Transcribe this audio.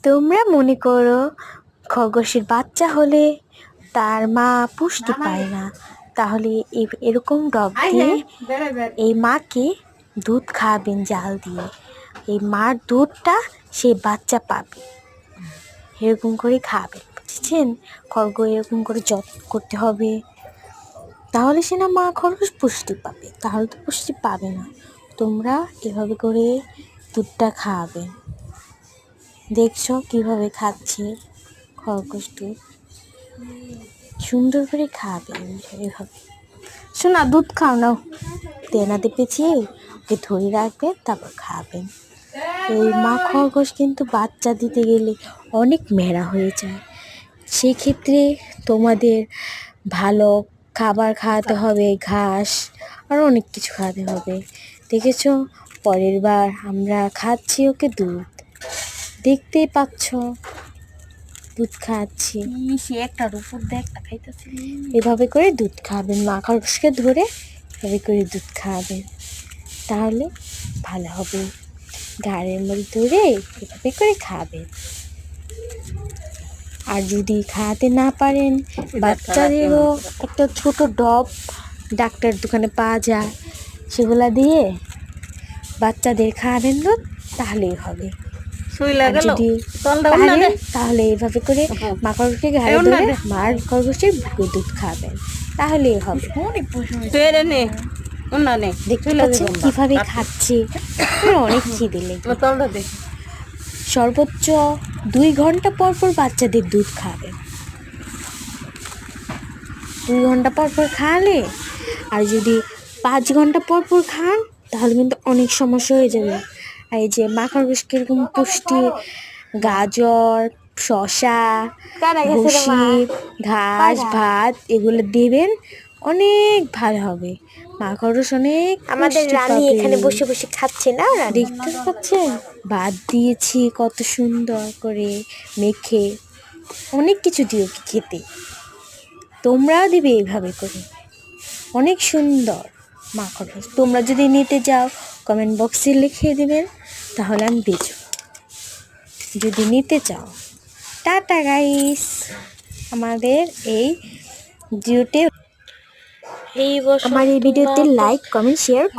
তোমরা মনে করো খরগোশের বাচ্চা হলে তার মা পুষ্টি পায় না, তাহলে এরকম ডব দিয়ে এই মাকে দুধ খাওয়াবেন জাল দিয়ে। এই মার দুধটা সেই বাচ্চা পাবে, এরকম করে খাবেন, বুঝেছেন? খরগোশ এরকম করে যত্ন করতে হবে, তাহলে সে না মা খরগোশ পুষ্টি পাবে, তাহলে তো পুষ্টি পাবে না। তোমরা এভাবে করে দুধটা খাওয়াবে। দেখছো কিভাবে খাচ্ছে খরগোশ দুধ, সুন্দর করে খাবে এভাবে। শোনা, দুধ খাও নাও, তেনাতে পেঁচিয়ে ওকে ধরে রাখবেন, তারপর খাবেন। এই মা খরগোশ কিন্তু বাচ্চা দিতে গেলে অনেক মেরা হয়ে যায়, সেক্ষেত্রে তোমাদের ভালো খাবার খাওয়াতে হবে, ঘাস আর অনেক কিছু খাওয়াতে হবে। দেখেছো, পরের বার আমরা খাচ্ছি ওকে দুধ, দেখতেই পাচ্ছ দুধ খাচ্ছি। একটার উপর একটা খাইতেছি। এভাবে করে দুধ খাবেন, মা খরগোশকে ধরে এভাবে করে দুধ খাওয়াবেন, তাহলে ভালো হবে। ঘাড়ের মধ্যে ধরে এভাবে করে খাবেন। আর যদি খাওয়াতে না পারেন, বাচ্চাদেরও একটা ছোট ডব ডাক্তার দোকানে পাওয়া যায়, সেগুলা দিয়ে বাচ্চাদের খাওয়াবেন দুধ, তাহলেই হবে। যদি পারেন তাহলে এইভাবে করে মা খরগোশকে ঘাড়ে ধরে মার খরগোশের বুকে দুধ খাবেন, তাহলেই হবে। দেখতে পাচ্ছেন কিভাবে খাচ্ছে, অনেক খিদে লেগে। সর্বোচ্চ 2 ঘন্টা পর পর বাচ্চাদের দুধ খাবেন। 2 ঘন্টা পর পর খাওয়ালে, আর যদি 5 ঘন্টা পর পর খান তাহলে কিন্তু অনেক সমস্যা হয়ে যাবে। আর এই যে মা খরগোশ কিরকম পুষ্টি, গাজর, শসা, ভুসি, ঘাস, ভাত এগুলো দেবেন, অনেক ভালো হবে। মা খরগোশ অনেক আমাদের রানী এখানে বসে বসে খাচ্ছে না, দেখতে পাচ্ছেন ভাত দিয়েছি কত সুন্দর করে মেখে, অনেক কিছু দিয়ে ওকে খেতে। তোমরাও দিবে এইভাবে করে, অনেক সুন্দর মা খরগোশ। তোমরা যদি নিতে যাও কমেন্ট বক্সে লিখে দেবেন, তাহলে আমি বেচব। যদি নিতে চাও, টাটা গাইস। আমাদের এই ভিডিওতে লাইক কমেন্ট শেয়ার